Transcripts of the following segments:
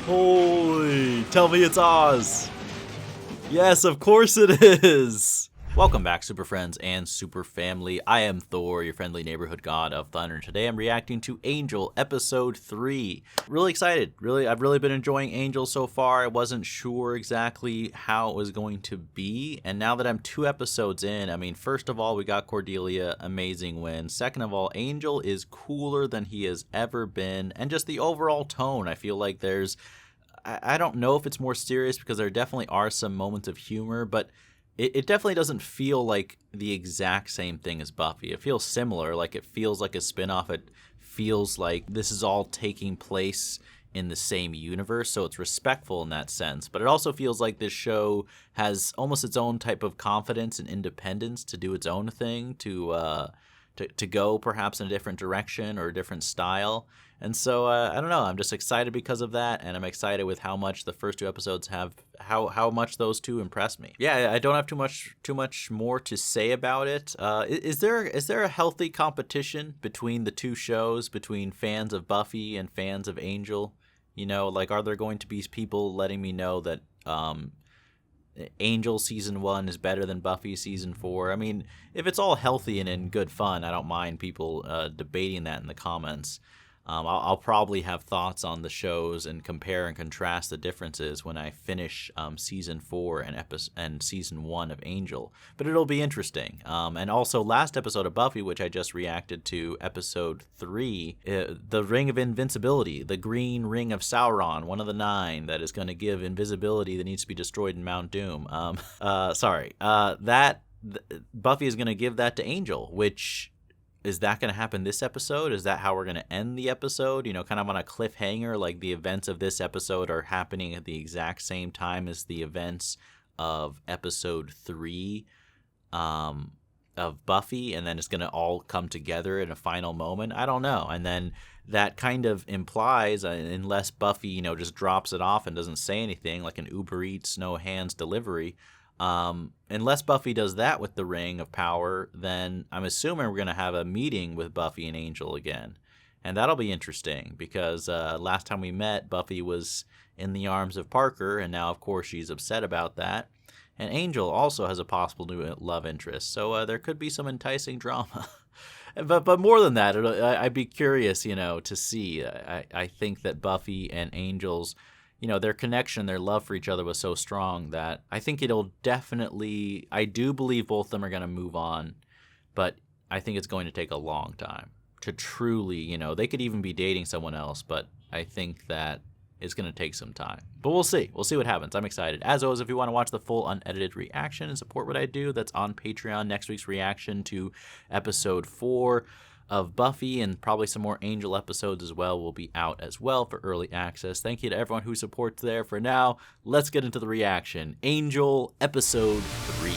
Holy, tell me it's Oz. Yes, of course it is. Welcome back, Super Friends and Super Family. I am Thor, your friendly neighborhood god of thunder. Today I'm reacting to Angel, episode 3. Really excited. I've really been enjoying Angel so far. I wasn't sure exactly how it was going to be. And now that I'm 2 episodes in, I mean, first of all, we got Cordelia, amazing win. Second of all, Angel is cooler than he has ever been. And just the overall tone, I feel like I don't know if it's more serious because there definitely are some moments of humor, but it definitely doesn't feel like the exact same thing as Buffy. It feels similar, like it feels like a spinoff. It feels like this is all taking place in the same universe, so it's respectful in that sense. But it also feels like this show has almost its own type of confidence and independence to do its own thing, to go perhaps in a different direction or a different style. And so I don't know, I'm just excited because of that, and I'm excited with how much the first 2 episodes have, how much those 2 impressed me. Yeah, I don't have too much more to say about it. Is there a healthy competition between the 2 shows, between fans of Buffy and fans of Angel? You know, like, are there going to be people letting me know that Angel season 1 is better than Buffy season 4? I mean, if it's all healthy and in good fun, I don't mind people debating that in the comments. I'll probably have thoughts on the shows and compare and contrast the differences when I finish season 4 and season 1 of Angel. But it'll be interesting. And also, last episode of Buffy, which I just reacted to, episode 3, the Ring of Invincibility, the green ring of Sauron, one of the 9 that is going to give invisibility that needs to be destroyed in Mount Doom. Buffy is going to give that to Angel, which... Is that going to happen this episode? Is that how we're going to end the episode? You know, kind of on a cliffhanger, like the events of this episode are happening at the exact same time as the events of episode 3 of Buffy, and then it's going to all come together in a final moment? I don't know. And then that kind of implies, unless Buffy, you know, just drops it off and doesn't say anything, like an Uber Eats, no hands delivery, unless Buffy does that with the Ring of Power, then I'm assuming we're going to have a meeting with Buffy and Angel again. And that'll be interesting because last time we met, Buffy was in the arms of Parker, and now, of course, she's upset about that. And Angel also has a possible new love interest, so there could be some enticing drama. But more than that, I'd be curious, you know, to see. I think that Buffy and Angel's, you know, their connection, their love for each other was so strong that I think it'll definitely, I do believe both of them are going to move on, but I think it's going to take a long time to truly, you know, they could even be dating someone else, but I think that it's going to take some time. But we'll see. We'll see what happens. I'm excited. As always, if you want to watch the full unedited reaction and support what I do, that's on Patreon. Next week's reaction to episode 4 of Buffy and probably some more Angel episodes as well will be out as well for early access. Thank you to everyone who supports there. For now, let's get into the reaction. Angel episode 3.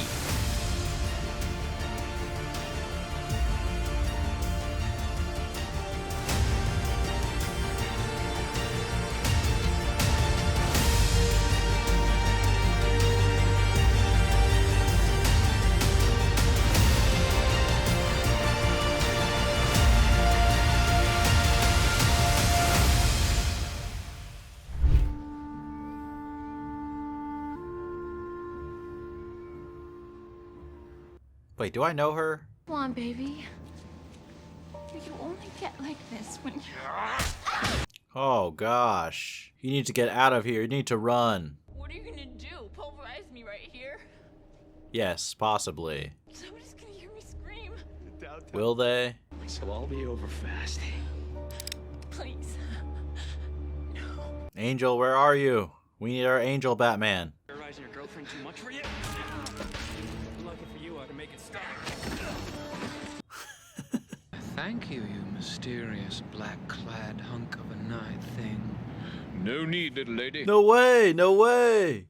Wait, do I know her? Come on, baby. You only get like this when Oh, gosh. You need to get out of here. You need to run. What are you gonna do? Pulverize me right here? Yes, possibly. Somebody's gonna hear me scream. Will they? So I'll be over fast. Please. No. Angel, where are you? We need our Angel Batman. Terrorizing your girlfriend too much for you? Lucky for you, I can make it stop. Thank you, you mysterious black-clad hunk of a night thing. No need, little lady. No way, no way.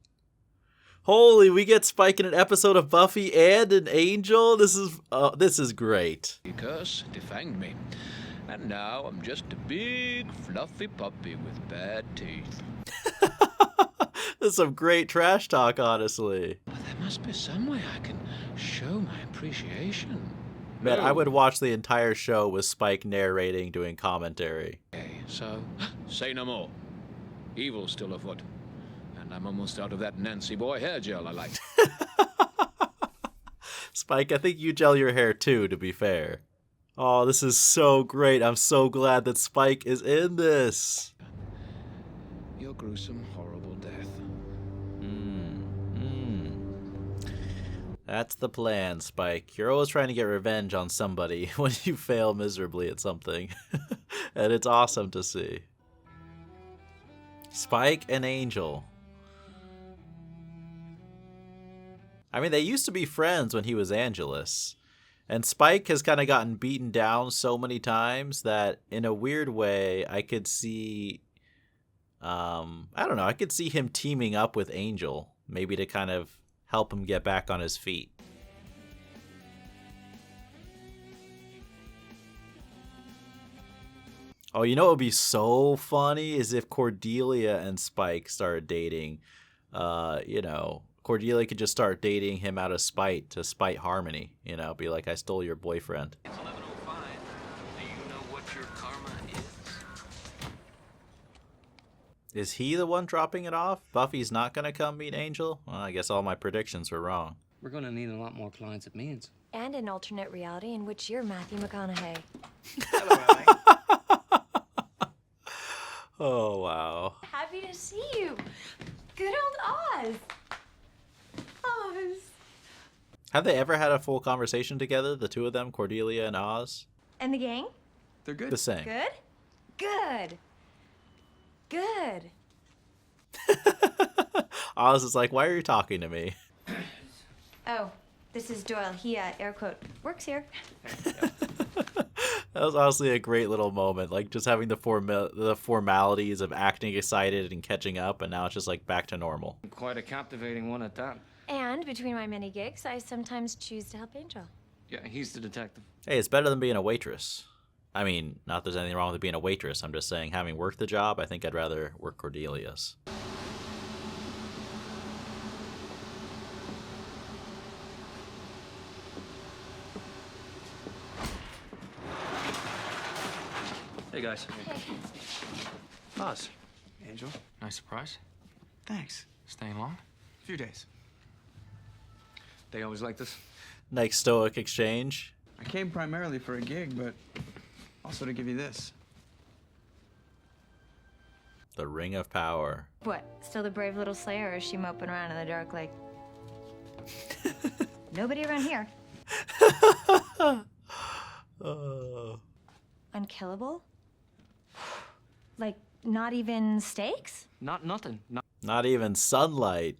Holy, we get Spike in an episode of Buffy and an Angel? This is great. The curse defanged me. And now I'm just a big, fluffy puppy with bad teeth. This is some great trash talk, honestly. But there must be some way I can show my appreciation. Man, I would watch the entire show with Spike narrating, doing commentary. Okay, so Say no more. Evil's still afoot. And I'm almost out of that Nancy boy hair gel I like. Spike, I think you gel your hair too, to be fair. Oh, this is so great. I'm so glad that Spike is in this. Your gruesome, horrible death. That's the plan, Spike. You're always trying to get revenge on somebody when you fail miserably at something. And it's awesome to see. Spike and Angel. I mean, they used to be friends when he was Angelus. And Spike has kind of gotten beaten down so many times that in a weird way, I could see... I don't know, I could see him teaming up with Angel. Maybe to kind of help him get back on his feet. Oh, you know what would be so funny is if Cordelia and Spike started dating. Cordelia could just start dating him out of spite to spite Harmony. Be like, I stole your boyfriend. It's 11:05. Do you know what your karma is? Is he the one dropping it off? Buffy's not going to come meet Angel? Well, I guess all my predictions were wrong. We're gonna need a lot more clients at Means. And an alternate reality in which you're Matthew McConaughey. Hello, Allie. Oh, wow. Happy to see you. Good old Oz. Oz. Have they ever had a full conversation together, the two of them, Cordelia and Oz? And the gang? They're good. The same. Good? Good. Good. Oz is like, why are you talking to me? Oh, this is Doyle. He, air quote, works here. That was honestly a great little moment, like just having the formalities of acting excited and catching up, and now it's just like back to normal. Quite a captivating one at that. And between my many gigs, I sometimes choose to help Angel. Yeah, he's the detective. Hey, it's better than being a waitress. I mean, not that there's anything wrong with being a waitress. I'm just saying, having worked the job, I think I'd rather work Cordelia's. Hey, guys. Oz. Angel, Nice surprise. thanks. Staying long? A few days. They always like this. Nice stoic exchange. I came primarily for a gig, but also to give you this. The Ring of Power. What, still the brave little Slayer, or is she moping around in the dark like... Nobody around here. Oh. Unkillable? Like, not even stakes? Nothing. Not even sunlight.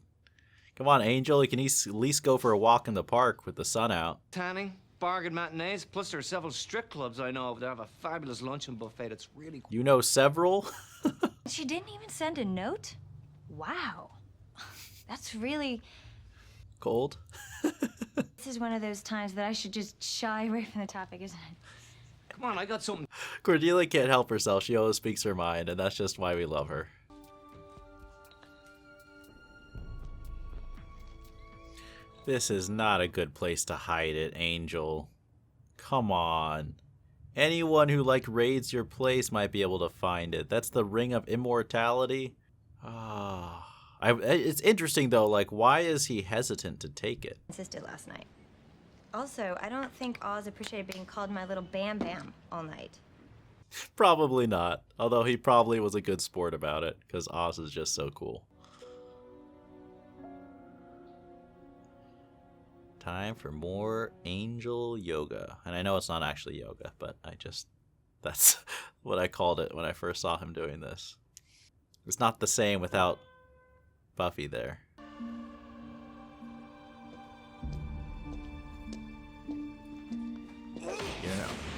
Come on, Angel. You can at least go for a walk in the park with the sun out. Tanning, bargain matinees, plus there are several strip clubs I know of that have a fabulous luncheon buffet that's really cool. You know several? She didn't even send a note? Wow. That's really... Cold? This is one of those times that I should just shy away from the topic, isn't it? Come on, I got something. Cordelia can't help herself. She always speaks her mind, and that's just why we love her. This is not a good place to hide it, Angel. Come on. Anyone who, raids your place might be able to find it. That's the Ring of Immortality. It's interesting, though, why is he hesitant to take it? Insisted last night. Also, I don't think Oz appreciated being called my little Bam Bam all night. Probably not. Although he probably was a good sport about it, because Oz is just so cool. Time for more Angel Yoga. And I know it's not actually yoga, but that's what I called it when I first saw him doing this. It's not the same without Buffy there.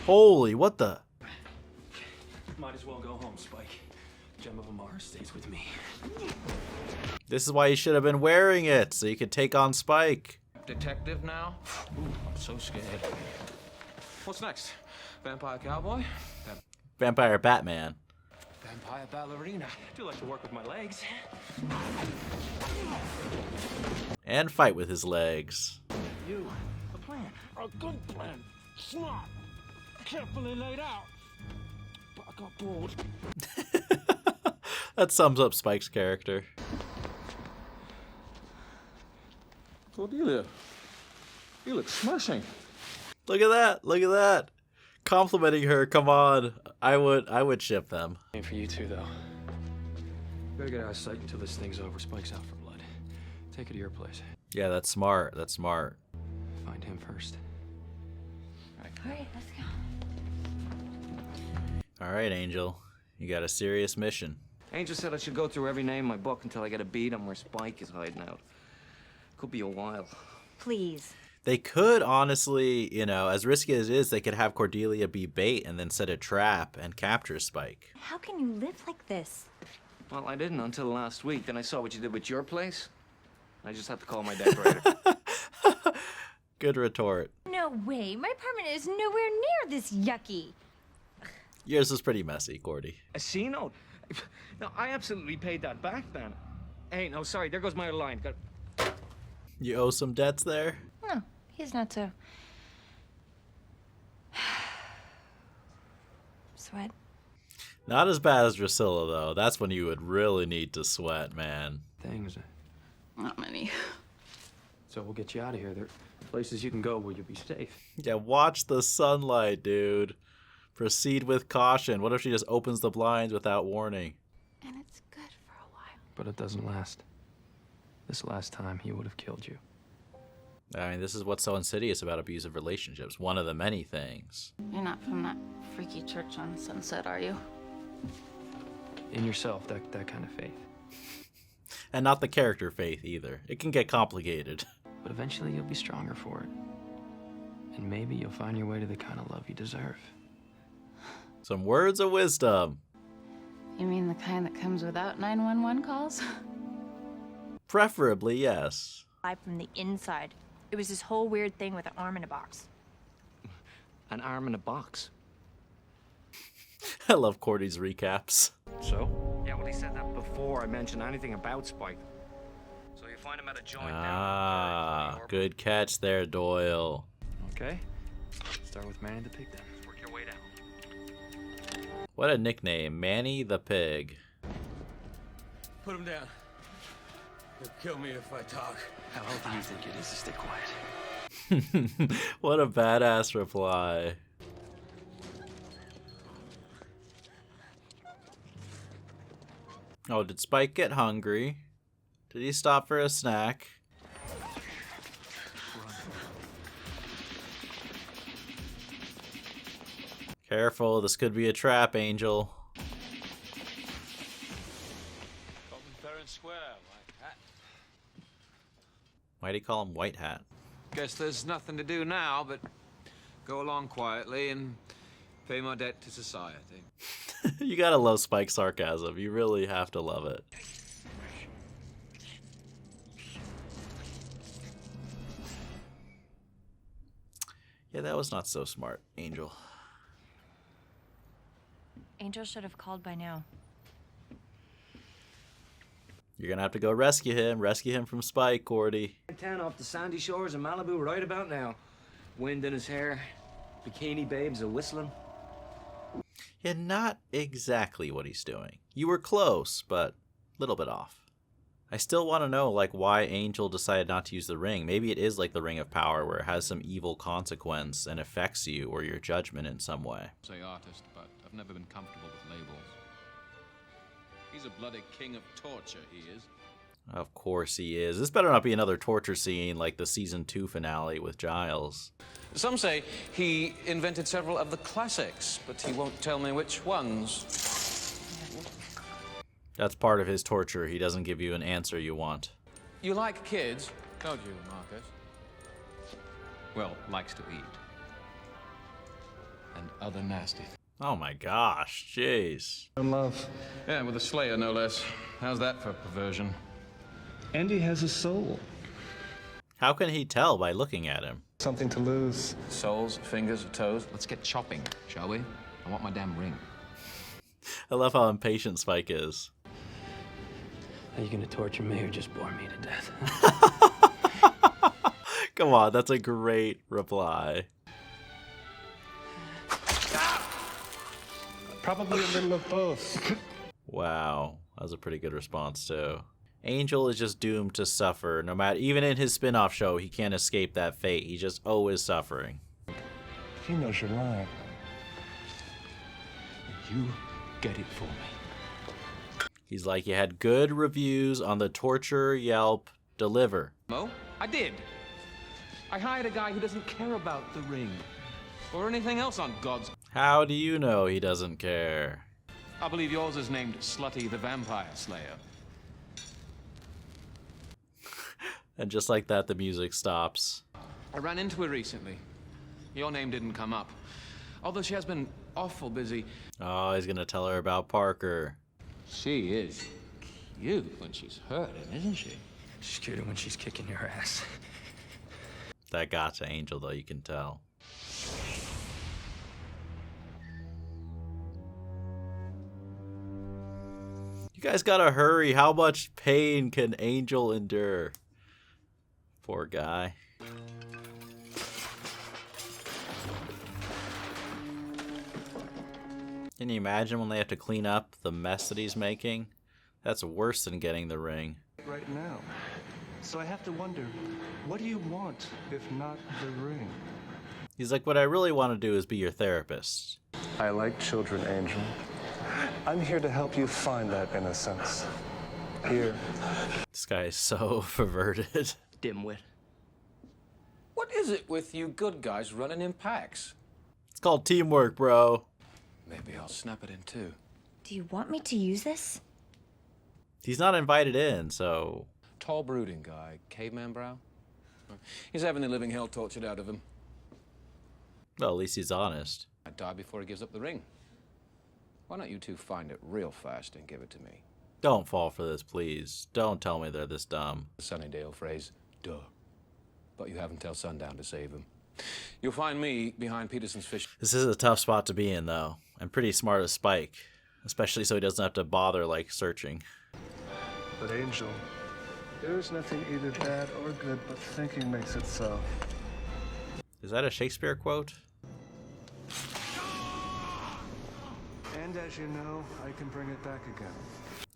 Holy, what the? Might as well go home, Spike. Gem of Amar stays with me. This is why you should have been wearing it, so you could take on Spike. Detective now? Ooh, I'm so scared. What's next? Vampire cowboy? Vampire Batman. Vampire ballerina. I do like to work with my legs. And fight with his legs. You. A plan. A good plan. Smart. Carefully laid out. But I got bored. That sums up Spike's character. Cordelia, you look smashing. Look at that. Look at that. Complimenting her. Come on. I would ship them. Aim for you two, though. Better get out of sight until this thing's over. Spike's out for blood. Take it to your place. Yeah, that's smart. That's smart. Find him first. All right, let's go. All right, Angel. You got a serious mission. Angel said I should go through every name in my book until I get a beat on where Spike is hiding out. Could be a while. Please. They could honestly, you know, as risky as it is, they could have Cordelia be bait and then set a trap and capture Spike. How can you live like this? Well, I didn't until last week. Then I saw what you did with your place. I just had to call my decorator. Good retort. No way. My apartment is nowhere near this yucky. Yours is pretty messy, Cordy. A C note? No, I absolutely paid that back then. Hey, no, sorry. There goes my line. You owe some debts there? No, he's not so. Sweat. Not as bad as Drusilla, though. That's when you would really need to sweat, man. Things. Not many. So we'll get you out of here. There are places you can go where you'll be safe. Yeah, watch the sunlight, dude. Proceed with caution. What if she just opens the blinds without warning? And it's good for a while. But it doesn't last. This last time, he would have killed you. I mean, this is what's so insidious about abusive relationships. One of the many things. You're not from that freaky church on Sunset, are you? In yourself, that kind of faith. And not the character faith either. It can get complicated. But eventually you'll be stronger for it. And maybe you'll find your way to the kind of love you deserve. Some words of wisdom. You mean the kind that comes without 911 calls? Preferably, yes. Live from the inside. It was this whole weird thing with an arm in a box. An arm in a box. I love Cordy's recaps. So? Yeah, well, he said that before I mentioned anything about Spike. So you find him at a joint down. Good catch there, Doyle. Okay. Start with Manny the Pig then. Work your way down. What a nickname, Manny the Pig. Put him down. He'll kill me if I talk. How healthy do you think it is to stay quiet? What a badass reply. Oh, did Spike get hungry? Did he stop for a snack? Careful, this could be a trap, Angel. Open fair and square, White Hat. Why'd he call him White Hat? Guess there's nothing to do now but go along quietly and pay my debt to society. You gotta love Spike's sarcasm. You really have to love it. Yeah, that was not so smart, Angel. Angel should have called by now. You're gonna have to go rescue him from Spike, Cordy. 10 off the sandy shores of Malibu right about now. Wind in his hair, bikini babes a whistling. Yeah, not exactly what he's doing. You were close, but a little bit off. I still want to know, like, why Angel decided not to use the ring. Maybe it is like the Ring of Power, where it has some evil consequence and affects you or your judgment in some way. Say artist, but I've never been comfortable with labels. He's a bloody king of torture, he is. Of course he is. This better not be another torture scene like the season 2 finale with Giles. Some say he invented several of the classics, but he won't tell me which ones. That's part of his torture. He doesn't give you an answer you want. You like kids? Told you, Marcus. Well, likes to eat. And other nasty things. Oh my gosh, jeez. In love. Yeah, with a slayer, no less. How's that for perversion? Andy has a soul. How can he tell by looking at him? Something to lose. Soles, fingers, toes. Let's get chopping, shall we? I want my damn ring. I love how impatient Spike is. Are you gonna torture me or just bore me to death? Come on, that's a great reply. Probably a little of both. Wow, that was a pretty good response too. Angel is just doomed to suffer. No matter, even in his spin-off show, he can't escape that fate. He's just always suffering. He knows you're lying. You get it for me. He's like, you had good reviews on the Torture Yelp. Deliver. Mo, I did. I hired a guy who doesn't care about the ring. Or anything else on God's... How do you know he doesn't care? I believe yours is named Slutty the Vampire Slayer. And just like that, the music stops. I ran into her recently. Your name didn't come up. Although she has been awful busy. Oh, he's gonna tell her about Parker. She is cute when she's hurting, isn't she? She's cuter when she's kicking your ass. That got to Angel, though, you can tell. You guys gotta hurry. How much pain can Angel endure? Poor guy. Can you imagine when they have to clean up the mess that he's making? That's worse than getting the ring. Right now. So I have to wonder, what do you want if not the ring? He's like, what I really want to do is be your therapist. I like children, Angel. I'm here to help you find that innocence. Here. This guy is so perverted. Dimwit. What is it with you good guys running in packs? It's called teamwork, bro. Maybe I'll snap it in two. Do you want me to use this? He's not invited in, so... Tall, brooding guy, caveman brow. He's having the living hell tortured out of him. Well, at least he's honest. I'd die before he gives up the ring. Why don't you two find it real fast and give it to me? Don't fall for this, please. Don't tell me they're this dumb. The Sunnydale phrase, duh. But you have until sundown to save him. You'll find me behind Peterson's fish. This is a tough spot to be in, though. And pretty smart of Spike. Especially so he doesn't have to bother, like, searching. But Angel, there's nothing either bad or good, but thinking makes it so. Is that a Shakespeare quote? And as you know, I can bring it back again.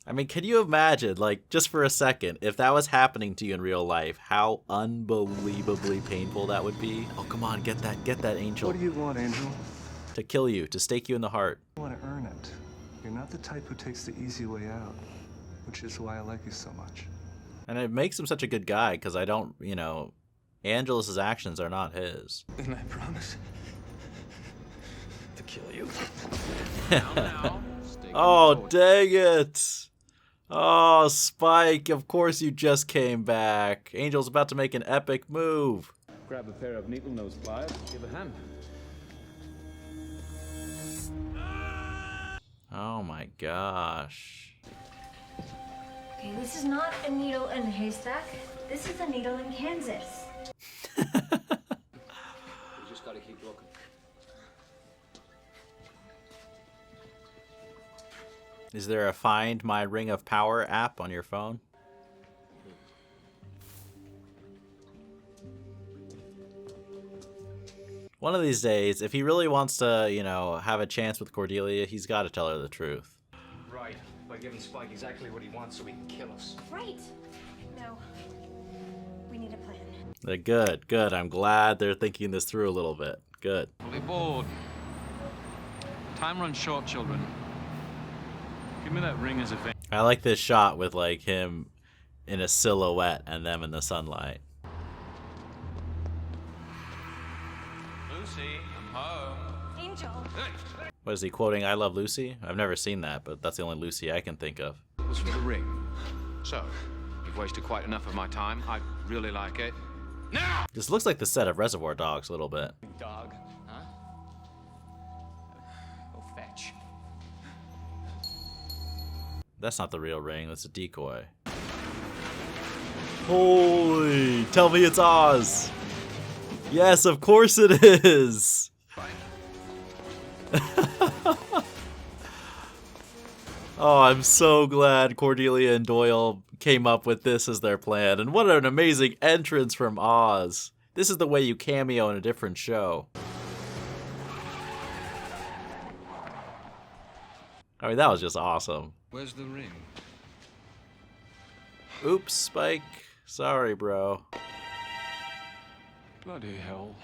I mean, can you imagine, like, just for a second, if that was happening to you in real life, how unbelievably painful that would be? Oh, come on, get that, Angel. What do you want, Angel? To kill you, to stake you in the heart. You want to earn it. You're not the type who takes the easy way out, which is why I like you so much. And it makes him such a good guy, because I don't, you know, Angelus's actions are not his. And I promise to kill you. Oh, dang it! Oh, Spike, of course you just came back. Angel's about to make an epic move. Grab a pair of needle-nose pliers and give a hand. Oh my gosh. Okay, this is not a needle in a haystack. This is a needle in Kansas. You just gotta keep looking. Is there a Find My Ring of Power app on your phone? One of these days, if he really wants to, you know, have a chance with Cordelia, he's got to tell her the truth. Right, by giving Spike exactly what he wants so he can kill us. Right. No. We need a plan. Good. I'm glad they're thinking this through a little bit. Good. Fully bored. Time runs short, children. Give me that ring as a favor. I like this shot with, like, him in a silhouette and them in the sunlight. Lucy, I'm home. Angel. What is he quoting? I Love Lucy? I've never seen that, but that's the only Lucy I can think of. It was for the ring. So, you've wasted quite enough of my time. I really like it. Now! This looks like the set of Reservoir Dogs a little bit. Dog, huh? Go fetch. That's not the real ring, that's a decoy. Holy! Tell me it's Oz! Yes, of course it is! Oh, I'm so glad Cordelia and Doyle came up with this as their plan. And what an amazing entrance from Oz. This is the way you cameo in a different show. I mean, that was just awesome. Where's the ring? Oops, Spike. Sorry, bro. Bloody hell.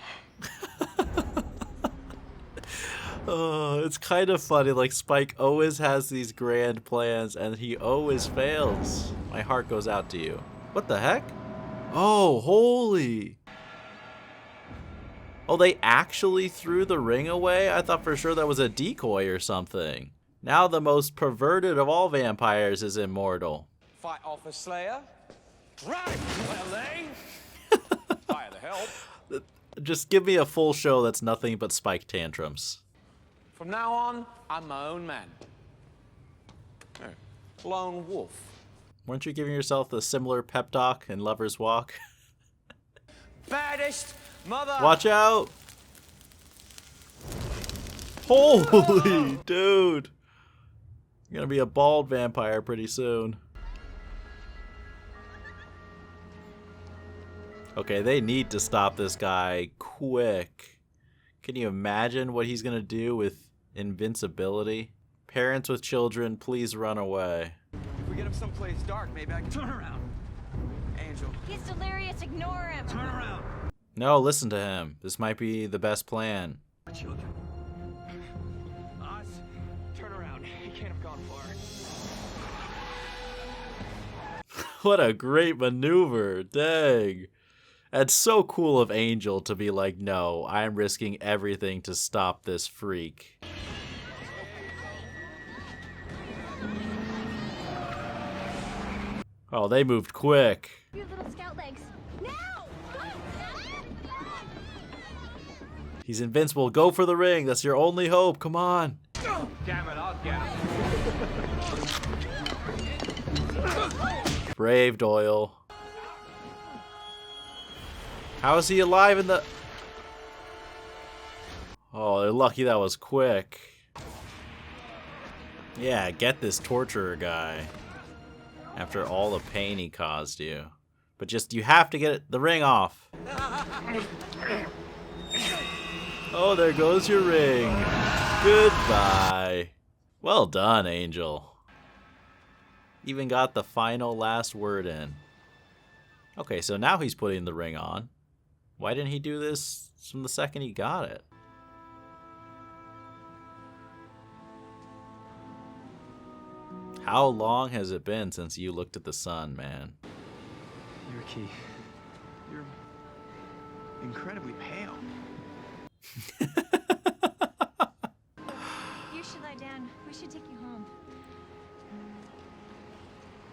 Oh, it's kind of funny. Like, Spike always has these grand plans, and he always fails. My heart goes out to you. What the heck? Oh, holy. Oh, they actually threw the ring away? I thought for sure that was a decoy or something. Now the most perverted of all vampires is immortal. Fight off a slayer? Right, well, Hire the help. Just give me a full show that's nothing but Spike tantrums. From now on, I'm my own man. Lone wolf. Weren't you giving yourself a similar pep talk in Lover's Walk? Baddest mother. Watch out! Holy dude! You're gonna be a bald vampire pretty soon. Okay, they need to stop this guy quick. Can you imagine what he's gonna do with invincibility? Parents with children, please run away. If we get him someplace dark, maybe I can turn around. Angel. He's delirious. Ignore him. Turn around. No, listen to him. This might be the best plan. Children. Oz, turn around. He can't have gone far. What a great maneuver. Dang. And so cool of Angel to be like, no, I'm risking everything to stop this freak. Oh, they moved quick. You little scout legs. Now! He's invincible. Go for the ring. That's your only hope. Come on. Damn it, I'll get him. Brave Doyle. How is he alive in the... Oh, they're lucky that was quick. Yeah, get this torturer guy. After all the pain he caused you. But just, you have to get the ring off. Oh, there goes your ring. Goodbye. Well done, Angel. Even got the final last word in. Okay, so now he's putting the ring on. Why didn't he do this from the second he got it? How long has it been since you looked at the sun, man? You're key. You're incredibly pale. You should lie down. We should take you home.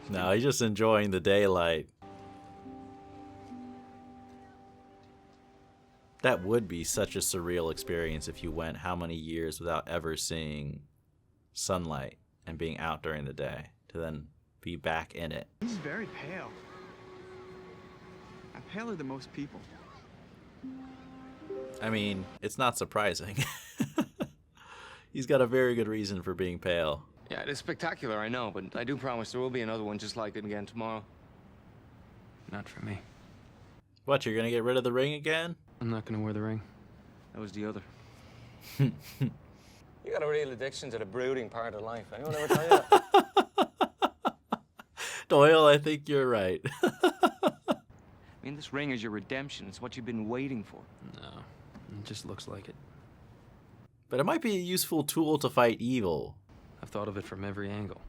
No, he's just enjoying the daylight. That would be such a surreal experience if you went how many years without ever seeing sunlight and being out during the day to then be back in it. He's very pale. I'm paler than most people. I mean, it's not surprising. He's got a very good reason for being pale. Yeah, it is spectacular, I know, but I do promise there will be another one just like it again tomorrow. Not for me. What, you're gonna get rid of the ring again? I'm not gonna wear the ring. That was the other. You got a real addiction to the brooding part of life. Anyone ever tell you that? Doyle, I think you're right. I mean, this ring is your redemption. It's what you've been waiting for. No, it just looks like it. But it might be a useful tool to fight evil. I've thought of it from every angle.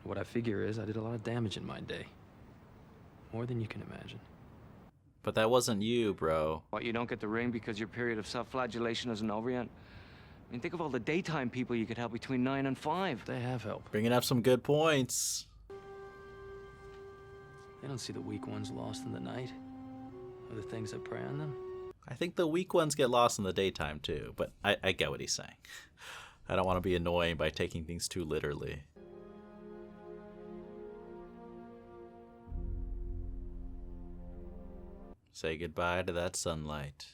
What I figure is I did a lot of damage in my day. More than you can imagine. But that wasn't you, bro. What, you don't get the ring because your period of self-flagellation isn't over yet? I mean, think of all the daytime people you could help between 9 and 5. They have help. Bringing up some good points. They don't see the weak ones lost in the night. Or the things that prey on them. I think the weak ones get lost in the daytime too, but I get what he's saying. I don't want to be annoying by taking things too literally. Say goodbye to that sunlight.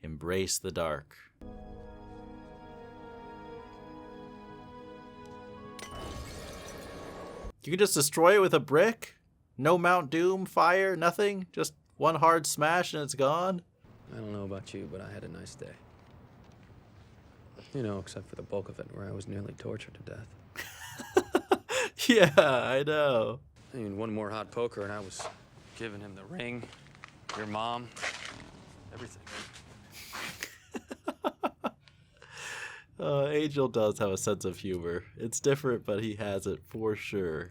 Embrace the dark. You can just destroy it with a brick? No Mount Doom, fire, nothing? Just one hard smash and it's gone? I don't know about you, but I had a nice day. You know, except for the bulk of it where I was nearly tortured to death. Yeah, I know. I mean, one more hot poker and I was giving him the ring, your mom, everything. Angel does have a sense of humor. It's different, but he has it for sure.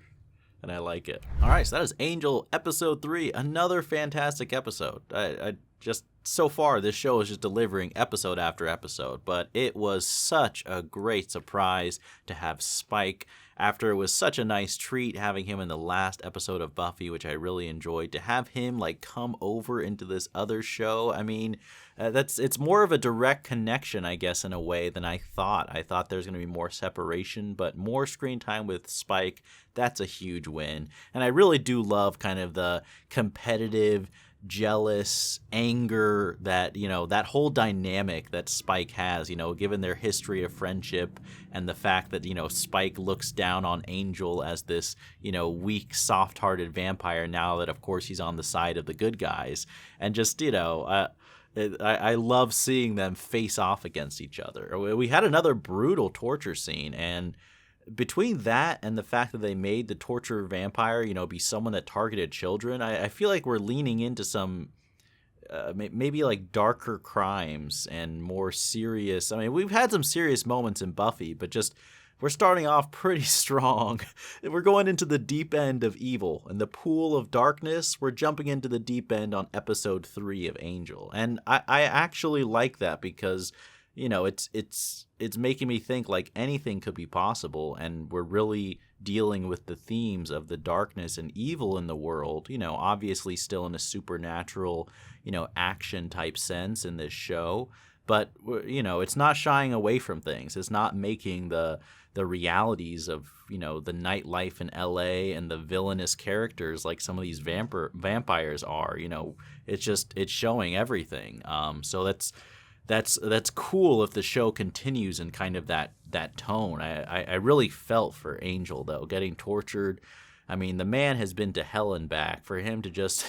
And I like it. All right, so that is Angel episode 3. Another fantastic episode. I just, so far, this show is just delivering episode after episode. But it was such a great surprise to have Spike. After it was such a nice treat having him in the last episode of Buffy, which I really enjoyed, to have him like come over into this other show. I mean, it's more of a direct connection, I guess, in a way than I thought. I thought there's going to be more separation, but more screen time with Spike, that's a huge win. And I really do love kind of the competitive, jealous anger that, you know, that whole dynamic that Spike has, you know, given their history of friendship and the fact that, you know, Spike looks down on Angel as this, you know, weak, soft-hearted vampire now that, of course, he's on the side of the good guys. And just, you know, I love seeing them face off against each other. We had another brutal torture scene, and between that and the fact that they made the torture vampire, you know, be someone that targeted children, I feel like we're leaning into some maybe like darker crimes and more serious. I mean, we've had some serious moments in Buffy, but just we're starting off pretty strong. We're going into the deep end of evil and the pool of darkness. We're jumping into the deep end on episode 3 of Angel. And I actually like that because, you know, it's making me think like anything could be possible, and we're really dealing with the themes of the darkness and evil in the world, you know, obviously still in a supernatural, you know, action type sense in this show, but, you know, it's not shying away from things. It's not making the realities of, you know, the nightlife in LA and the villainous characters like some of these vampires are, you know, it's showing everything. So that's cool if the show continues in kind of that tone. I really felt for Angel, though, getting tortured. I mean, the man has been to hell and back. For him to just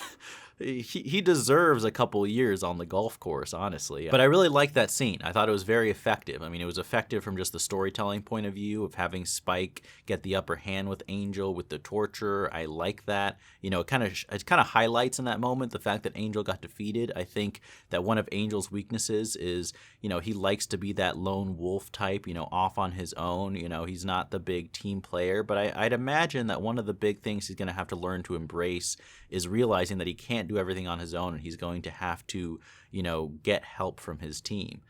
he deserves a couple years on the golf course, honestly. But I really liked that scene. I thought it was very effective. I mean, it was effective from just the storytelling point of view of having Spike get the upper hand with Angel with the torture. I like that. You know, it kind of highlights in that moment the fact that Angel got defeated. I think that one of Angel's weaknesses is, you know, he likes to be that lone wolf type, you know, off on his own. You know, he's not the big team player. But I'd imagine that one of the big things he's going to have to learn to embrace is realizing that he can't do everything on his own, and he's going to have to, you know, get help from his team,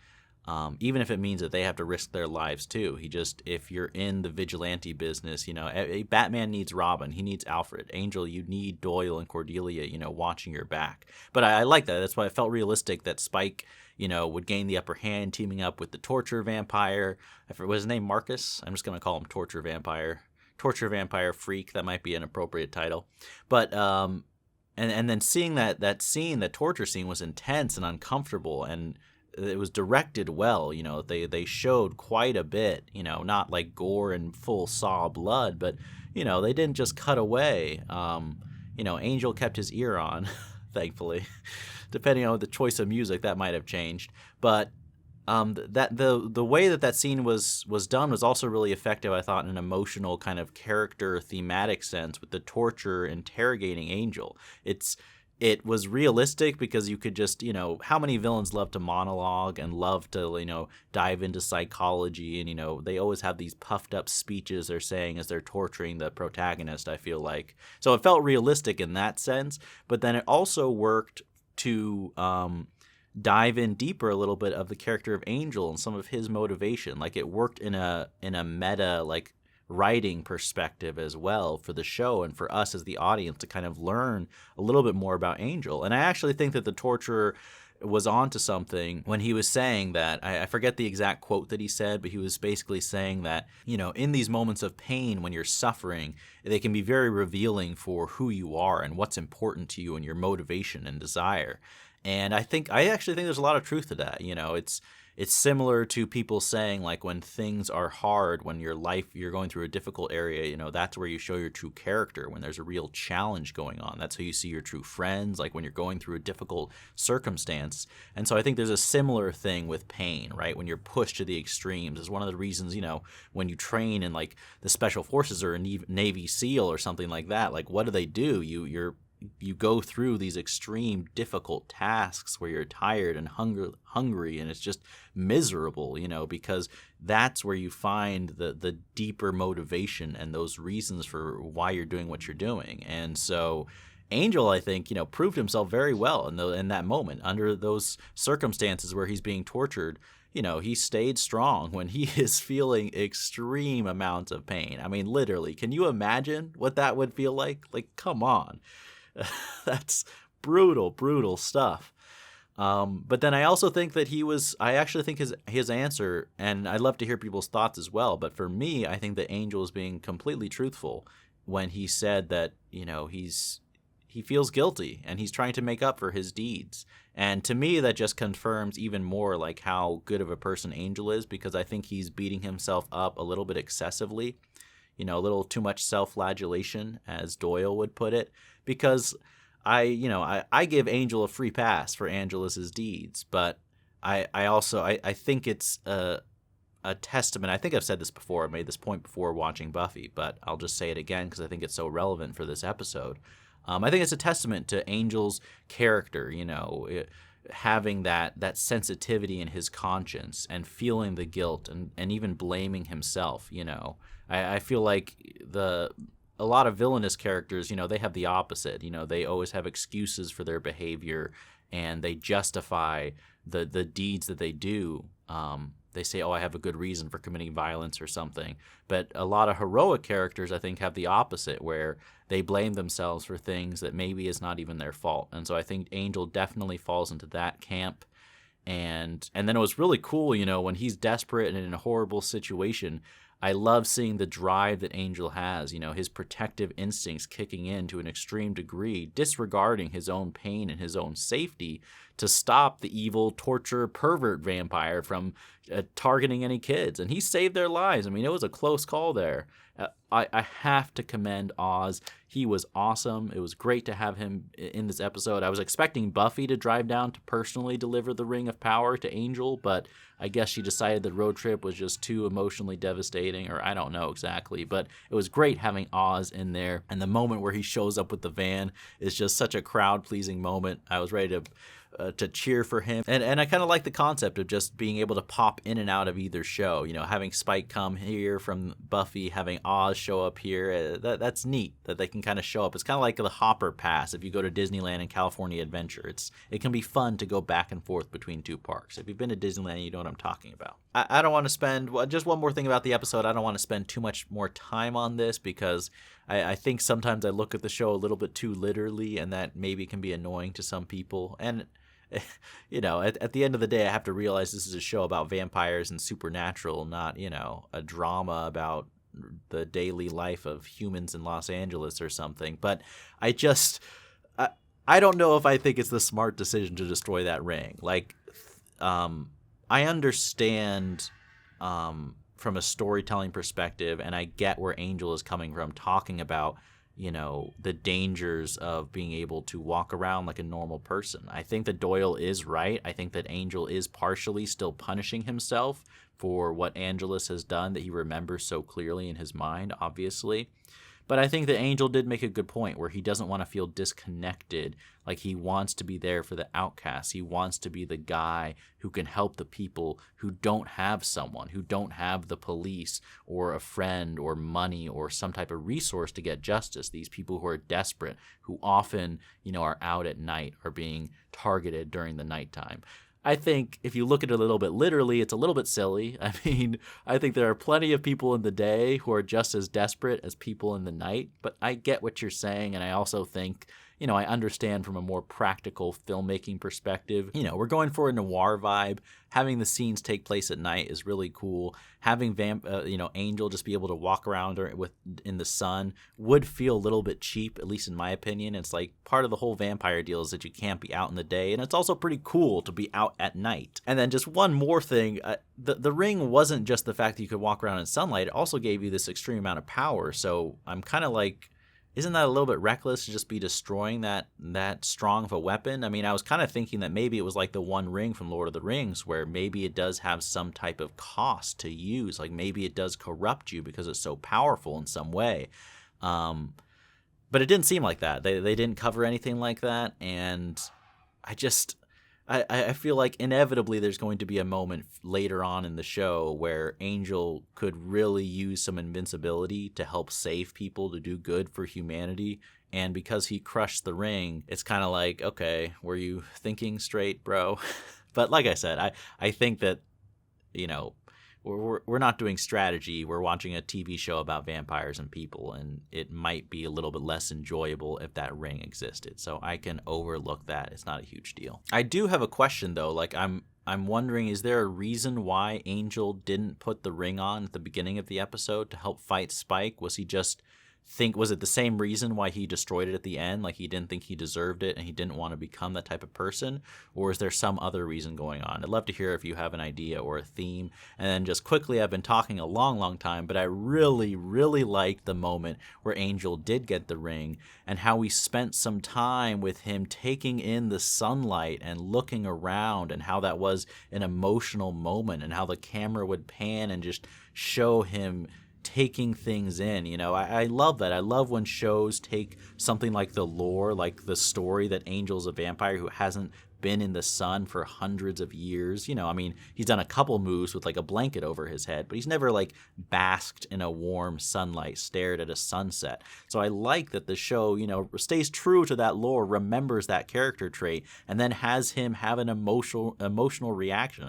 even if it means that they have to risk their lives too. If you're in the vigilante business, you know, Batman needs Robin, he needs Alfred. Angel, you need Doyle and Cordelia, you know, watching your back. But I like that. That's why it felt realistic that Spike, you know, would gain the upper hand, teaming up with the torture vampire. I forget, was his name Marcus? I'm just gonna call him Torture Vampire Freak. That might be an appropriate title. But and then seeing that scene, that torture scene, was intense and uncomfortable, and it was directed well. You know, they showed quite a bit, you know, not like gore and full saw blood, but, you know, they didn't just cut away. You know, Angel kept his ear on, thankfully. Depending on the choice of music, that might have changed. But that the way that scene was done was also really effective, I thought, in an emotional kind of character thematic sense, with the torture interrogating Angel. It was realistic because you could just, you know, how many villains love to monologue and love to, you know, dive into psychology, and, you know, they always have these puffed up speeches they're saying as they're torturing the protagonist, I feel like. So it felt realistic in that sense, but then it also worked to dive in deeper a little bit of the character of Angel and some of his motivation. Like, it worked in a meta, like, writing perspective as well for the show and for us as the audience to kind of learn a little bit more about Angel. And I actually think that the torturer was onto something when he was saying that, I forget the exact quote that he said, but he was basically saying that, you know, in these moments of pain, when you're suffering, they can be very revealing for who you are and what's important to you and your motivation and desire. And I actually think there's a lot of truth to that. You know, it's similar to people saying, like, when things are hard, when you're going through a difficult area, you know, that's where you show your true character, when there's a real challenge going on. That's how you see your true friends, like when you're going through a difficult circumstance. And so I think there's a similar thing with pain, right? When you're pushed to the extremes is one of the reasons, you know, when you train in like the Special Forces or a Navy SEAL or something like that, like what do? You go through these extreme difficult tasks where you're tired and hungry and it's just miserable, you know, because that's where you find the deeper motivation and those reasons for why you're doing what you're doing. And so Angel, I think, you know, proved himself very well in that moment under those circumstances where he's being tortured. You know, he stayed strong when he is feeling extreme amounts of pain. I mean, literally, can you imagine what that would feel like? Like, come on. That's brutal stuff. But then I also think that I actually think his answer, and I'd love to hear people's thoughts as well, but for me, I think that Angel is being completely truthful when he said that, you know, he feels guilty and he's trying to make up for his deeds. And to me, that just confirms even more like how good of a person Angel is, because I think he's beating himself up a little bit excessively, you know, a little too much self-flagellation, as Doyle would put it. Because I give Angel a free pass for Angelus's deeds, but I think it's a testament. I think I've said this before. I made this point before watching Buffy, but I'll just say it again because I think it's so relevant for this episode. I think it's a testament to Angel's character, you know, having that sensitivity in his conscience and feeling the guilt and even blaming himself, you know. I feel like a lot of villainous characters, you know, they have the opposite. You know, they always have excuses for their behavior and they justify the deeds that they do. They say, oh, I have a good reason for committing violence or something. But a lot of heroic characters, I think, have the opposite, where they blame themselves for things that maybe is not even their fault. And so I think Angel definitely falls into that camp. And then it was really cool, you know, when he's desperate and in a horrible situation, I love seeing the drive that Angel has, you know, his protective instincts kicking in to an extreme degree, disregarding his own pain and his own safety to stop the evil torture pervert vampire from targeting any kids. And he saved their lives. I mean, it was a close call there. I have to commend Oz. He was awesome. It was great to have him in this episode. I was expecting Buffy to drive down to personally deliver the Ring of Power to Angel, but I guess she decided the road trip was just too emotionally devastating, or I don't know exactly. But it was great having Oz in there. And the moment where he shows up with the van is just such a crowd-pleasing moment. I was ready to cheer for him. And I kind of like the concept of just being able to pop in and out of either show. You know, having Spike come here from Buffy, having Oz show up here. That's neat that they can kind of show up. It's kind of like the Hopper Pass if you go to Disneyland and California Adventure. It can be fun to go back and forth between two parks. If you've been to Disneyland, you know what I'm talking about. I don't want to spend, just one more thing about the episode, I don't want to spend too much more time on this because I think sometimes I look at the show a little bit too literally, and that maybe can be annoying to some people. And you know, at the end of the day, I have to realize this is a show about vampires and supernatural, not, you know, a drama about the daily life of humans in Los Angeles or something. But I don't know if I think it's the smart decision to destroy that ring. Like, I understand from a storytelling perspective, and I get where Angel is coming from, talking about, you know, the dangers of being able to walk around like a normal person. I think that Doyle is right. I think that Angel is partially still punishing himself for what Angelus has done that he remembers so clearly in his mind, obviously. But I think that Angel did make a good point where he doesn't want to feel disconnected. Like, he wants to be there for the outcasts. He wants to be the guy who can help the people who don't have someone, who don't have the police or a friend or money or some type of resource to get justice. These people who are desperate, who often, you know, are out at night or being targeted during the nighttime. I think if you look at it a little bit literally, it's a little bit silly. I mean, I think there are plenty of people in the day who are just as desperate as people in the night, but I get what you're saying, and I also think, you know, I understand from a more practical filmmaking perspective. You know, we're going for a noir vibe. Having the scenes take place at night is really cool. Having Angel just be able to walk around in the sun would feel a little bit cheap, at least in my opinion. It's like part of the whole vampire deal is that you can't be out in the day, and it's also pretty cool to be out at night. And then just one more thing, the ring wasn't just the fact that you could walk around in sunlight, it also gave you this extreme amount of power. So I'm kind of like, isn't that a little bit reckless to just be destroying that strong of a weapon? I mean, I was kind of thinking that maybe it was like the One Ring from Lord of the Rings, where maybe it does have some type of cost to use. Like maybe it does corrupt you because it's so powerful in some way. But it didn't seem like that. They didn't cover anything like that. And I feel like inevitably there's going to be a moment later on in the show where Angel could really use some invincibility to help save people, to do good for humanity. And because he crushed the ring, it's kind of like, okay, were you thinking straight, bro? But like I said, I think that, you know, we're not doing strategy. We're watching a TV show about vampires and people, and it might be a little bit less enjoyable if that ring existed. So I can overlook that. It's not a huge deal. I do have a question though. Like I'm wondering, is there a reason why Angel didn't put the ring on at the beginning of the episode to help fight Spike? Was it the same reason why he destroyed it at the end? Like he didn't think he deserved it and he didn't want to become that type of person? Or is there some other reason going on? I'd love to hear if you have an idea or a theme. And then just quickly, I've been talking a long time, but I really, really liked the moment where Angel did get the ring and how we spent some time with him taking in the sunlight and looking around, and how that was an emotional moment, and how the camera would pan and just show him taking things in. You know, I love that. I love when shows take something like the lore, like the story that Angel's a vampire who hasn't been in the sun for hundreds of years. You know, I mean, he's done a couple moves with like a blanket over his head, but he's never like basked in a warm sunlight, stared at a sunset. So I like that the show, you know, stays true to that lore, remembers that character trait, and then has him have an emotional reaction.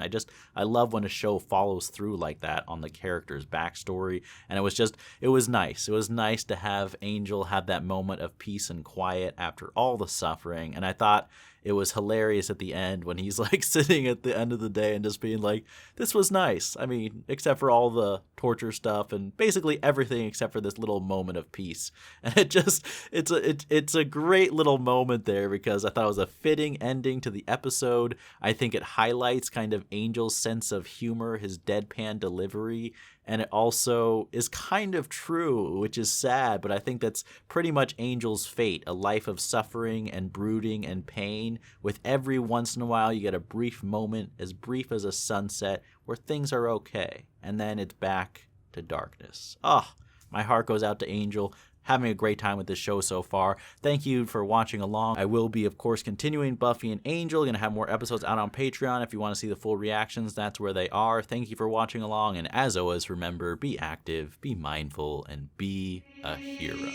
I love when a show follows through like that on the character's backstory. And it was nice. It was nice to have Angel have that moment of peace and quiet after all the suffering. And I thought it was hilarious at the end when he's like sitting at the end of the day and just being like, this was nice. I mean, except for all torture stuff and basically everything except for this little moment of peace. And it's a great little moment there because I thought it was a fitting ending to the episode. I think it highlights kind of Angel's sense of humor, his deadpan delivery, and it also is kind of true, which is sad, but I think that's pretty much Angel's fate, a life of suffering and brooding and pain. With every once in a while, you get a brief moment, as brief as a sunset, where things are okay, and then it's back to darkness. My heart goes out to Angel. Having a great time with this show so far. Thank you for watching along. I will be, of course, continuing Buffy and Angel. Going to have more episodes out on Patreon. If you want to see the full reactions, that's where they are. Thank you for watching along. And as always, remember, be active, be mindful, and be a hero.